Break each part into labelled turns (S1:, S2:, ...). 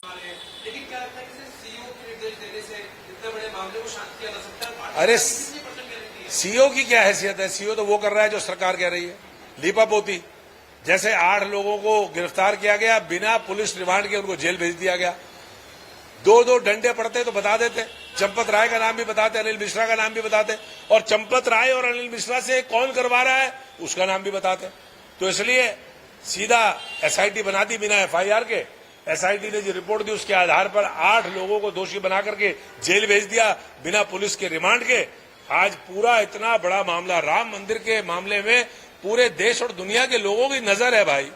S1: लेकिन क्या लगता है कि सीईओ के निर्देश देने से इतने बड़े मामले को शांत किया जा सकता है?
S2: अरे सीईओ की क्या हैसियत है? सीईओ तो वो कर रहा है जो सरकार कह रही है। लीपापोती जैसे 8 लोगों को गिरफ्तार किया गया, बिना पुलिस रिमांड के उनको जेल भेज दिया गया। 2-2 डंडे पड़ते तो बता देते, चंपत राय का नाम भी बताते, अनिल मिश्रा का नाम भी बताते, और चंपत राय और अनिल मिश्रा से कौन करवा रहा है उसका नाम भी बताते। तो इसलिए सीधा एसआईटी बना दी बिना एफआईआर के। एसआईटी ने जो रिपोर्ट दी उसके आधार पर 8 लोगों को दोषी बना करके जेल भेज दिया बिना पुलिस के रिमांड के। आज पूरा इतना बड़ा मामला राम मंदिर के मामले में पूरे देश और दुनिया के लोगों की नजर है भाई।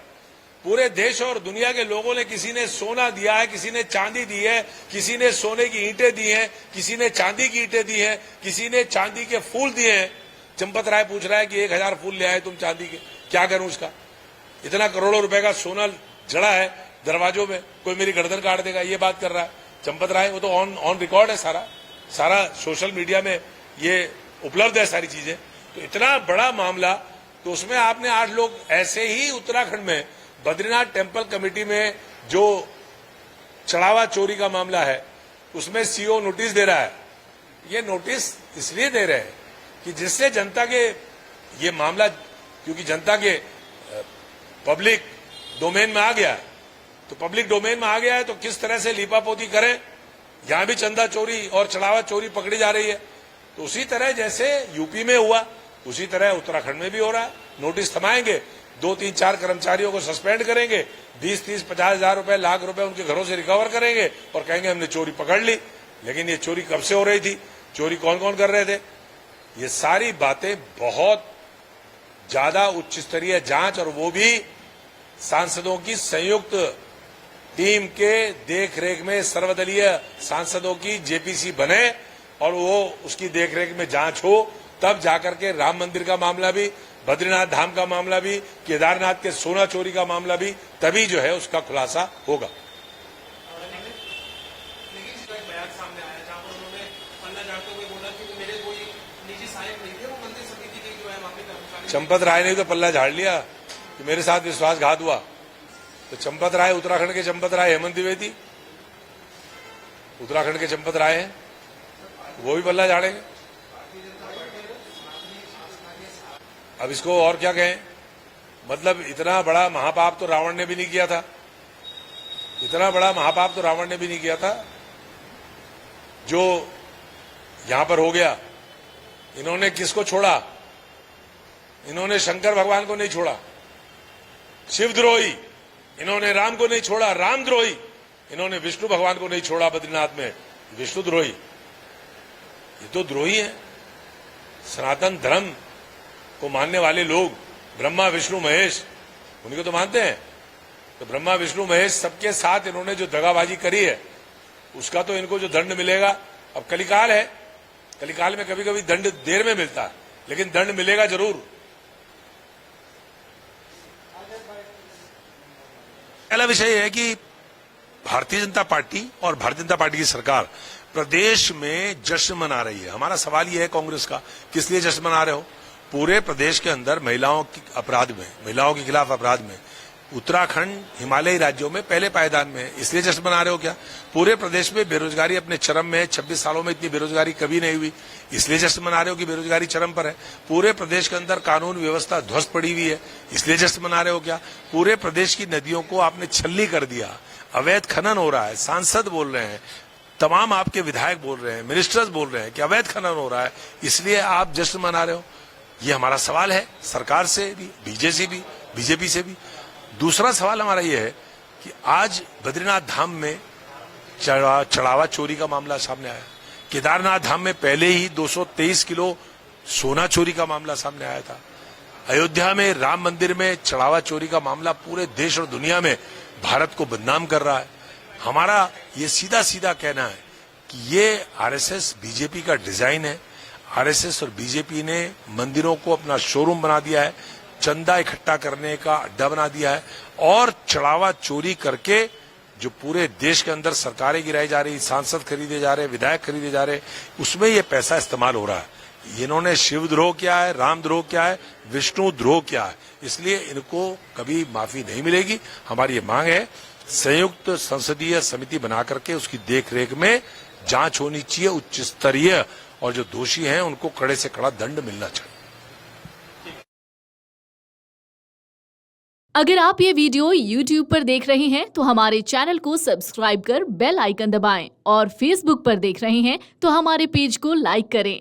S2: पूरे देश और दुनिया के लोगों ने, किसी ने सोना दिया है, किसी ने चांदी दी है, किसी ने सोने की ईंटें दी हैं, किसी ने चांदी की ईंटें दी हैं, किसी ने चांदी के फूल दिए हैं। चंपत राय पूछ रहा है कि 1000 फूल ले आए तुम चांदी के, क्या करूं उसका? इतना करोड़ों रुपए का सोना जड़ा है दरवाजों में, कोई मेरी गर्दन काट देगा, ये बात कर रहा है चंपत राय। वो तो ऑन रिकॉर्ड है, सारा सोशल मीडिया में ये उपलब्ध है सारी चीजें। तो इतना बड़ा मामला, तो उसमें आपने 8 लोग ऐसे ही उत्तराखंड में बद्रीनाथ टेम्पल कमेटी में जो चढ़ावा चोरी का मामला है उसमें सीईओ नोटिस दे रहा है। ये नोटिस इसलिए दे रहे हैं कि जिससे जनता के ये मामला, क्योंकि जनता के पब्लिक डोमेन में आ गया है, तो पब्लिक डोमेन में आ गया है तो किस तरह से लीपापोती करें। यहां भी चंदा चोरी और चढ़ावा चोरी पकड़ी जा रही है, तो उसी तरह जैसे यूपी में हुआ उसी तरह उत्तराखंड में भी हो रहा है। नोटिस थमाएंगे, 2-3-4 कर्मचारियों को सस्पेंड करेंगे, 20-30-50 हजार रुपए, लाख रुपए उनके घरों से रिकवर करेंगे और कहेंगे हमने चोरी पकड़ ली। लेकिन ये चोरी कब से हो रही थी, चोरी कौन कौन कर रहे थे, ये सारी बातें बहुत ज्यादा उच्च स्तरीय जांच, और वो भी सांसदों की संयुक्त टीम के देखरेख में, सर्वदलीय सांसदों की जेपीसी बने और वो उसकी देखरेख में जांच हो, तब जाकर के राम मंदिर का मामला भी, बद्रीनाथ धाम का मामला भी, केदारनाथ के सोना चोरी का मामला भी, तभी जो है उसका खुलासा होगा। चंपत राय ने तो पल्ला झाड़ लिया कि मेरे साथ विश्वासघात हुआ। तो चंपत राय, उत्तराखंड के चंपत राय हेमंत द्विवेदी उत्तराखंड के चंपत राय हैं, वो भी पल्ला झाड़ेंगे। अब इसको और क्या कहें, मतलब इतना बड़ा महापाप तो रावण ने भी नहीं किया था, इतना बड़ा महापाप तो रावण ने भी नहीं किया था जो यहां पर हो गया। इन्होंने किसको छोड़ा? इन्होंने शंकर भगवान को नहीं छोड़ा, शिवद्रोही। इन्होंने राम को नहीं छोड़ा, रामद्रोही। इन्होंने विष्णु भगवान को नहीं छोड़ा बद्रीनाथ में, विष्णुद्रोही। ये तो द्रोही है। सनातन धर्म को मानने वाले लोग, ब्रह्मा विष्णु महेश, उन्हीं को तो मानते हैं। तो ब्रह्मा विष्णु महेश सबके साथ इन्होंने जो दगाबाजी करी है उसका तो इनको जो दंड मिलेगा, अब कलिकाल है, कलिकाल में कभी कभी दंड देर में मिलता है, लेकिन दंड मिलेगा जरूर। पहला विषय है कि भारतीय जनता पार्टी और भारतीय जनता पार्टी की सरकार प्रदेश में जश्न मना रही है। हमारा सवाल यह है कांग्रेस का, किस लिए जश्न मना रहे हो? पूरे प्रदेश के अंदर महिलाओं की अपराध में, महिलाओं के खिलाफ अपराध में उत्तराखंड हिमालयी राज्यों में पहले पायदान में है, इसलिए जश्न मना रहे हो क्या? पूरे प्रदेश में बेरोजगारी अपने चरम में है, 26 सालों में इतनी बेरोजगारी कभी नहीं हुई, इसलिए जश्न मना रहे हो कि बेरोजगारी चरम पर है? पूरे प्रदेश के अंदर कानून व्यवस्था ध्वस्त पड़ी हुई है, इसलिए जश्न मना रहे हो क्या? पूरे प्रदेश की नदियों को आपने छल्ली कर दिया, अवैध खनन हो रहा है, सांसद बोल रहे हैं, तमाम आपके विधायक बोल रहे हैं, मिनिस्टर्स बोल रहे हैं कि अवैध खनन हो रहा है, इसलिए आप जश्न मना रहे हो। ये हमारा सवाल है सरकार से भी, बीजेपी से भी। दूसरा सवाल हमारा ये है कि आज बद्रीनाथ धाम में चढ़ावा चोरी का मामला सामने आया, केदारनाथ धाम में पहले ही 223 किलो सोना चोरी का मामला सामने आया था, अयोध्या में राम मंदिर में चढ़ावा चोरी का मामला पूरे देश और दुनिया में भारत को बदनाम कर रहा है। हमारा ये सीधा सीधा कहना है कि ये आरएसएस बीजेपी का डिजाइन है। आरएसएस और बीजेपी ने मंदिरों को अपना शोरूम बना दिया है, चंदा इकट्ठा करने का अड्डा बना दिया है, और चढ़ावा चोरी करके जो पूरे देश के अंदर सरकारें गिराई जा रही, सांसद खरीदे जा रहे, विधायक खरीदे जा रहे, उसमें ये पैसा इस्तेमाल हो रहा है। इन्होंने शिवद्रोह किया है, रामद्रोह किया है, विष्णु द्रोह किया है, इसलिए इनको कभी माफी नहीं मिलेगी। हमारी ये मांग है संयुक्त संसदीय समिति बना करके उसकी देखरेख में जांच होनी चाहिए उच्च स्तरीय, और जो दोषी हैं उनको कड़े से कड़ा दंड मिलना चाहिए।
S3: अगर आप ये वीडियो YouTube पर देख रहे हैं तो हमारे चैनल को सब्सक्राइब कर बेल आइकन दबाएं, और Facebook पर देख रहे हैं तो हमारे पेज को लाइक करें।